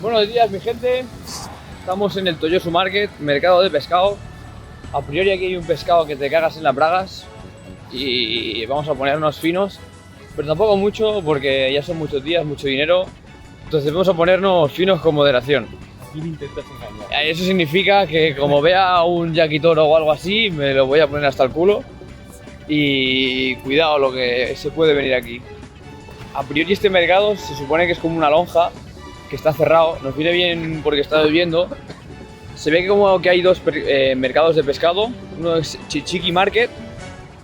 Buenos días, mi gente. Estamos en el Toyosu Market, mercado de pescado. A priori aquí hay un pescado que te cagas en las bragas y vamos a ponernos finos, pero tampoco mucho porque ya son muchos días, mucho dinero. Entonces vamos a ponernos finos con moderación. Aquí me intentas engañar. Eso significa que como vea un yaquitoro o algo así, me lo voy a poner hasta el culo. Y cuidado lo que se puede venir aquí. A priori este mercado se supone que es como una lonja que está cerrado. Nos viene bien porque está lloviendo. Se ve que como que hay dos mercados de pescado. Uno es Chichiki Market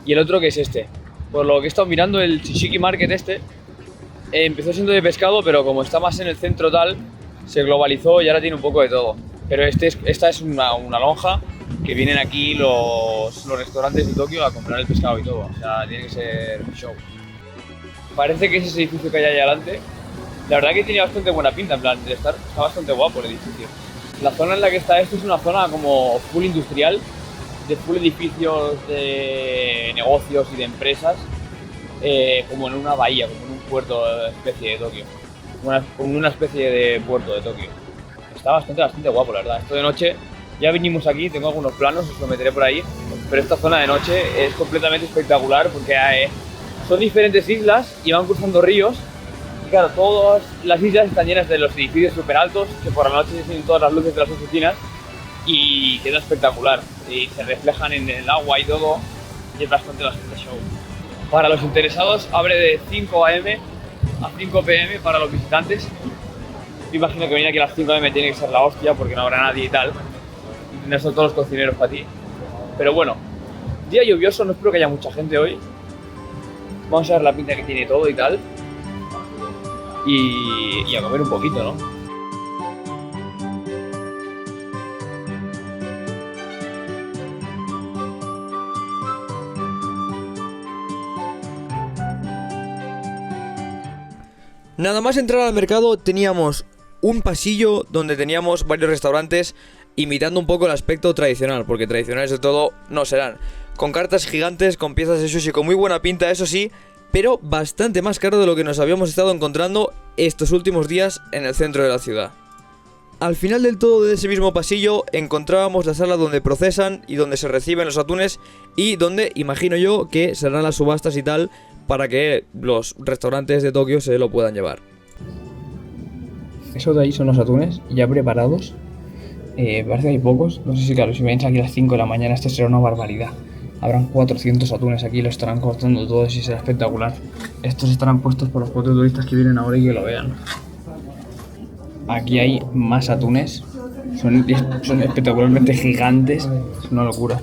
y el otro que es este. Por lo que he estado mirando, el Chichiki Market este empezó siendo de pescado, pero como está más en el centro tal, se globalizó y ahora tiene un poco de todo. Pero esta es una lonja que vienen aquí los restaurantes de Tokio a comprar el pescado y todo. O sea, tiene que ser show. Parece que es ese edificio que hay ahí adelante. La verdad que tiene bastante buena pinta, en plan, está bastante guapo el edificio. La zona en la que está esto es una zona como full industrial, de full edificios de negocios y de empresas, como en una bahía, como en un puerto especie de Tokio. Como una especie de puerto de Tokio. Está bastante guapo, la verdad. Esto de noche, ya vinimos aquí, tengo algunos planos, os lo meteré por ahí, pero esta zona de noche es completamente espectacular porque son diferentes islas y van cruzando ríos. Y claro, todas las islas están llenas de los edificios súper altos que por la noche se tienen todas las luces de las oficinas y queda espectacular. Y se reflejan en el agua y todo, y es bastante show. Para los interesados, abre de 5 a.m. a 5 p.m. para los visitantes. Me imagino que venir aquí a las 5 a.m. tiene que ser la hostia porque no habrá nadie y tal. Y no son todos los cocineros para ti. Pero bueno, día lluvioso, no espero que haya mucha gente hoy. Vamos a ver la pinta que tiene todo y tal. Y a comer un poquito, ¿no? Nada más entrar al mercado teníamos un pasillo donde teníamos varios restaurantes imitando un poco el aspecto tradicional, porque tradicionales de todo no serán. Con cartas gigantes, con piezas de sushi con muy buena pinta, eso sí, pero bastante más caro de lo que nos habíamos estado encontrando estos últimos días en el centro de la ciudad. Al final del todo de ese mismo pasillo encontrábamos la sala donde procesan y donde se reciben los atunes y donde imagino yo que serán las subastas y tal para que los restaurantes de Tokio se lo puedan llevar. Eso de ahí son los atunes ya preparados. Parece que hay pocos. No sé si claro, si me vienes aquí a las 5 de la mañana esto será una barbaridad. Habrán 400 atunes aquí, lo estarán cortando todos y será espectacular. Estos estarán puestos por los 4 turistas que vienen ahora y que lo vean. Aquí hay más atunes. Son espectacularmente gigantes. Es una locura.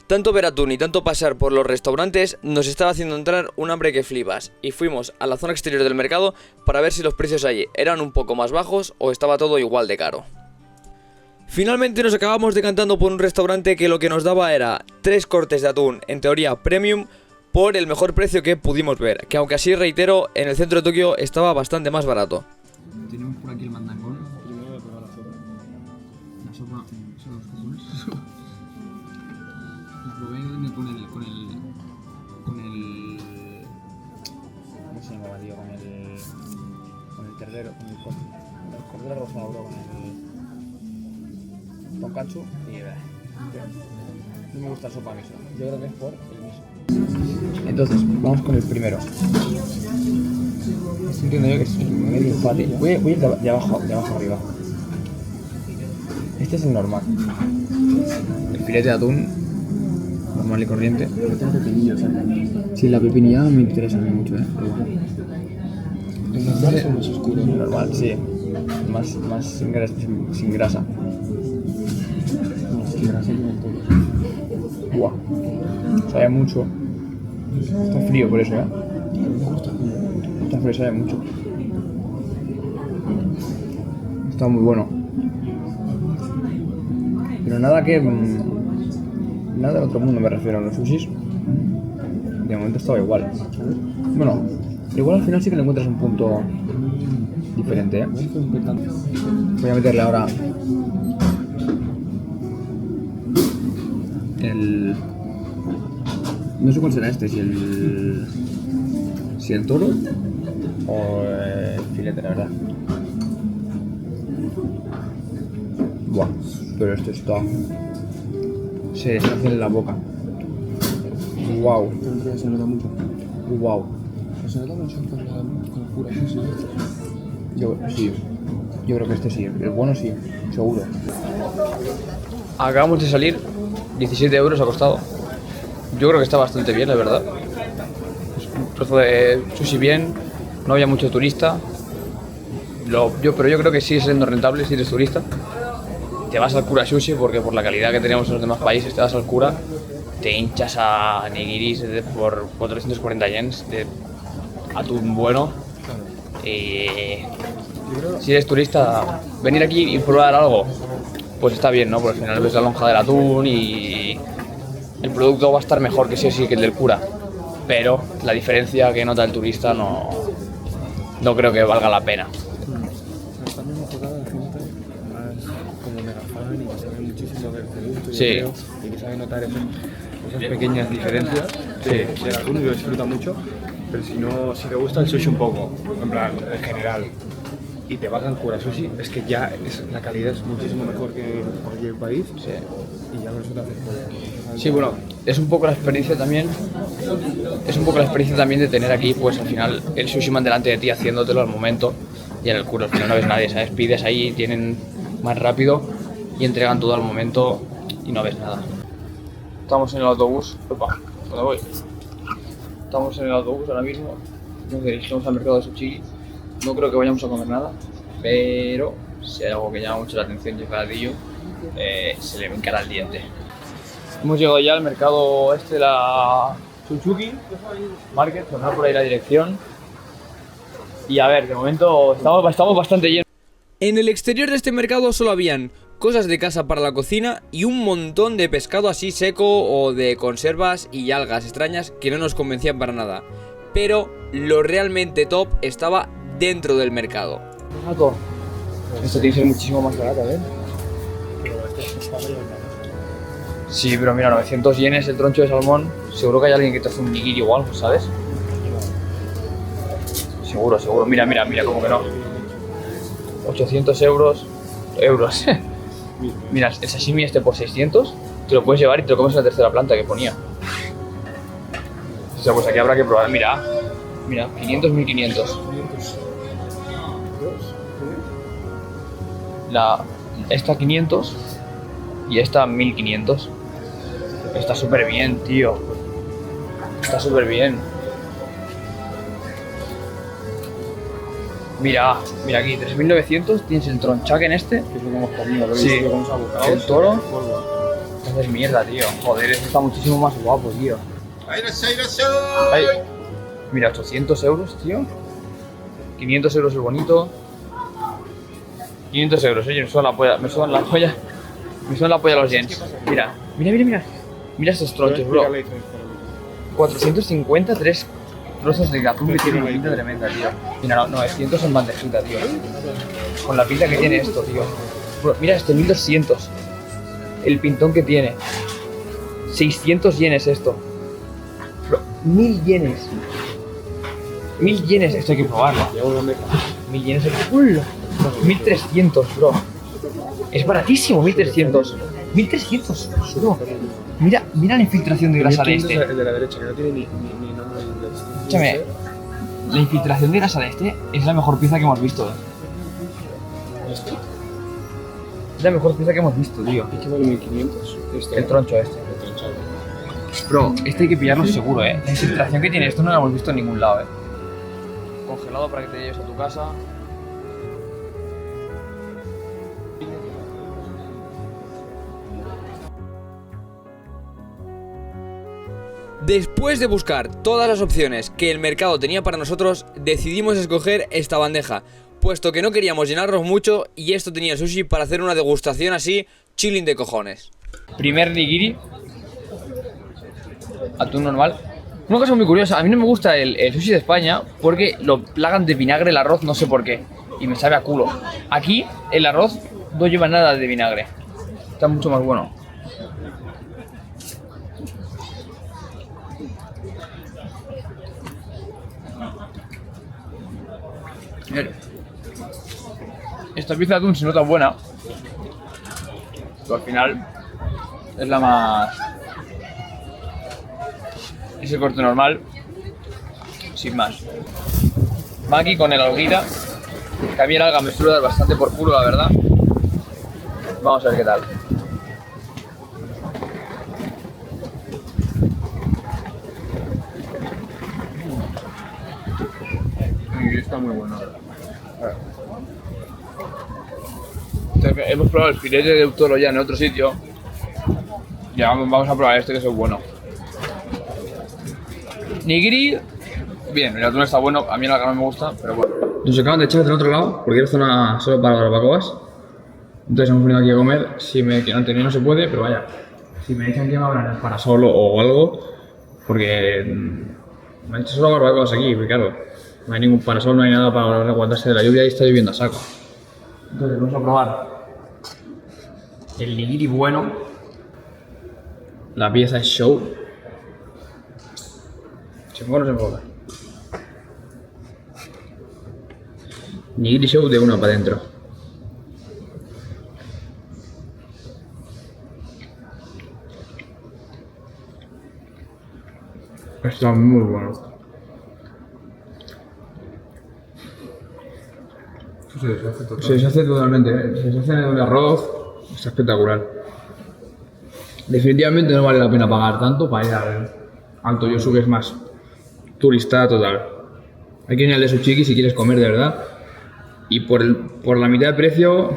Tanto ver atún y tanto pasar por los restaurantes nos estaba haciendo entrar un hambre que flipas. Y fuimos a la zona exterior del mercado para ver si los precios allí eran un poco más bajos o estaba todo igual de caro. Finalmente nos acabamos decantando por un restaurante que lo que nos daba era 3 cortes de atún, en teoría premium, por el mejor precio que pudimos ver, que aunque así reitero, en el centro de Tokio estaba bastante más barato. Tenemos por aquí el mandangón. Primero voy a probar la sopa. La sopa son los cojones. La probé con el... ¿Cómo se llamaba, tío? Con el ternero, con el cordero rosado, bro, con el tonkatsu y no me gusta la sopa miso. Yo creo que es por el miso. Entonces, vamos con el primero. Entiendo yo que es medio empate. Voy a ir de abajo arriba. Este es el normal. El filete de atún normal y corriente. Sí, la pepinilla me interesa a mí mucho, pero bueno. El normal es más oscuro. El normal, sí. Más sin grasa. Sin grasa tiene todo. Buah. Sabe mucho. Está frío por eso, ¿eh? Está frío, sabe mucho. Está muy bueno. Pero nada que... Nada del otro mundo me refiero a los sushis. De momento estaba igual. Bueno, igual al final sí que le encuentras un punto diferente, ¿eh? Voy a meterle ahora no sé cuál será este, si el toro o el filete, la verdad. Buah, pero esto está... Se deshace en la boca. Wow. Creo que se nota mucho. Wow. Se nota mucho con el cura, sí. Yo creo que este sí. El bueno sí, seguro. Acabamos de salir, 17 euros ha costado. Yo creo que está bastante bien, la verdad. Es un trozo de sushi bien, no había mucho turista. Pero yo creo que sigue siendo rentable si eres turista. Te vas al Kura Sushi porque por la calidad que tenemos en los demás países, te vas al Kura, te hinchas a nigiris por 440 yens de atún bueno. Si eres turista, venir aquí y probar algo, pues está bien, ¿no? Porque al final ves la lonja del atún y el producto va a estar mejor que sí que el del Kura. Pero la diferencia que nota el turista no creo que valga la pena. Está muy enfocada en gente más como mega fan y que sabe muchísimo del producto Sí. y que sabe notar esas pequeñas diferencias del atún y lo disfruta mucho. Pero si te gusta el sushi un poco, en plan, en general, y te vas al Kura Sushi, es que ya la calidad es muchísimo mejor que en cualquier país. Sí. Y ya por eso te haces poder. Sí, bueno, es un poco la experiencia también. Es un poco la experiencia también de tener aquí, pues al final, el sushi man delante de ti haciéndotelo al momento. Y en el Kura al final no ves nadie, ¿sabes? Pides ahí, tienen más rápido y entregan todo al momento y no ves nada. Estamos en el autobús. Opa, ¿dónde voy? Estamos en el autobús ahora mismo. Nos dirigimos al mercado de sushi. No creo que vayamos a comer nada, pero si hay algo que llama mucho la atención y es baratillo, se le encara el diente. Hemos llegado ya al mercado de la Suzuki Market, pondrá por ahí la dirección. Y a ver, de momento estamos bastante llenos. En el exterior de este mercado solo habían cosas de casa para la cocina y un montón de pescado así seco o de conservas y algas extrañas que no nos convencían para nada. Pero lo realmente top estaba dentro del mercado. Esto tiene que ser muchísimo más barato, ¿eh? Sí, pero mira, 900 yenes el troncho de salmón. Seguro que hay alguien que te hace un nigiri o algo, ¿sabes? Seguro. Mira, como que no. 800 euros. Mira, el sashimi este por 600, te lo puedes llevar y te lo comes en la tercera planta que ponía. O sea, pues aquí habrá que probar. Mira, 500, 1500. Esta 500 y esta 1500. Está súper bien, tío. Está súper bien. Mira aquí, 3900, tienes el tronchaque en este. Que es lo que hemos comido, lo Sí. con esos abocados. El toro. Haces mierda, tío. Joder, este está muchísimo más guapo, tío. Ay. Mira, 800 euros, tío. 500 euros el bonito. 500 euros, oye, me suena la polla los yens. Mira. Mira estos tronchos, bro. 450, 3 trozos de atún que tiene una pinta tremenda, tío. Mira, 900 en bandejita, tío. Con la pinta que tiene esto, tío. Bro, mira este, 1200. El pintón que tiene. 600 yenes esto. Bro, 1000 yenes. 1000 yenes, esto hay que probarlo. 1000 yenes, ¡uy! 1300, bro. Es baratísimo, 1300. 1300, bro. Mira la infiltración de grasa de este. El de la derecha, que no tiene ni nombre en inglés. Escúchame, la infiltración de grasa de este es la mejor pieza que hemos visto. ¿Este? Es la mejor pieza que hemos visto, tío. ¿Y qué vale 1500? El troncho este. El tronchado. Bro, este hay que pillarlo seguro, La infiltración que tiene esto no lo hemos visto en ningún lado, Congelado para que te lleves a tu casa. Después de buscar todas las opciones que el mercado tenía para nosotros, decidimos escoger esta bandeja, puesto que no queríamos llenarnos mucho y esto tenía sushi para hacer una degustación así, chilling de cojones. Primer nigiri. Atún normal. Una cosa muy curiosa, a mí no me gusta el sushi de España porque lo plagan de vinagre el arroz, no sé por qué. Y me sabe a culo. Aquí el arroz no lleva nada de vinagre. Está mucho más bueno. Esta pieza de atún se nota buena. gusto. Al final es la más... Es el corte normal, sin más. Maki con el alguita, que a mí el alga me suele dar bastante por culo, la verdad. Vamos a ver qué tal. Está muy bueno. Hemos probado el filete de toro ya en otro sitio. Ya vamos a probar este, que es bueno. Nigiri, bien, el atún está bueno, a mí el alga no me gusta, pero bueno. Nos acaban de echar del otro lado, porque era zona solo para barbacoas. Entonces hemos venido aquí a comer. Si me que antes no se puede, pero vaya. Si me echan que me hablan para solo o algo, porque me han hecho solo barbacoas aquí, porque claro, no hay ningún parasol, no hay nada para aguantarse de la lluvia y está lloviendo a saco. Entonces vamos a probar el nigiri bueno. La pieza es show. ¿Se enfoca o no se enfoca? Nigiri show de uno para adentro. Está muy bueno. Se deshace total. Se deshace totalmente, se deshace en el arroz. Está espectacular. Definitivamente no vale la pena pagar tanto para ir al Alto Yosu, que es más turista total. Hay que ir al de Suchiki si quieres comer de verdad. Y por la mitad de precio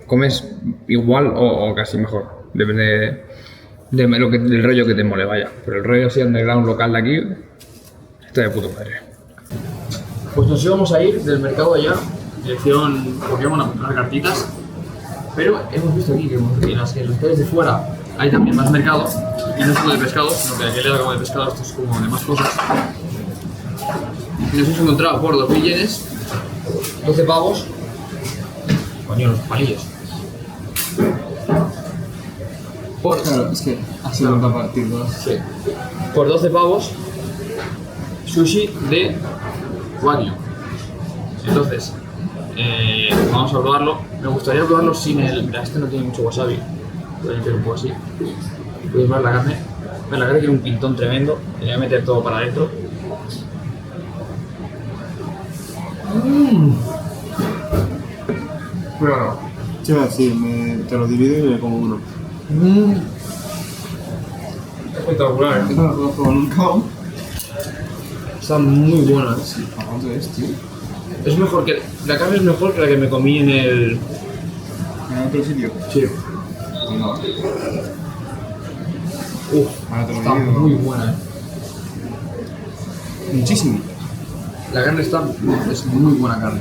comes igual o casi mejor. Depende del rollo que te mole, vaya. Pero el rollo así underground local de aquí está de puto madre. Pues nos íbamos a ir del mercado allá, dirección Pokémon a comprar cartitas. Pero hemos visto aquí que en las calles de fuera hay también más mercado. Y no solo de pescado, sino que aquí le da como de pescado, esto es como de más cosas. Y nos hemos encontrado por 2.000 yenes, 12 pavos. Coño, los palillos. Claro, es que así no va a partir, ¿no? Sí. Por 12 pavos, sushi de wagyu. Entonces, vamos a probarlo. Me gustaría probarlo sin el... Mira, este no tiene mucho wasabi. Voy a meter un poco así. Podéis ver la carne. La carne tiene un pintón tremendo. Le voy a meter todo para adentro. Pruébalo. Sí, sí, te lo divido y me como uno. Espectacular. No lo puedo probar nunca. Está muy buena. Sí, ¿a cuánto es, tío? Es mejor que... La carne es mejor que la que me comí en el... ¿En otro sitio? Sí. No. Ahora te lo Está divido. muy buena, Muchísimo. La carne está... Es muy buena carne.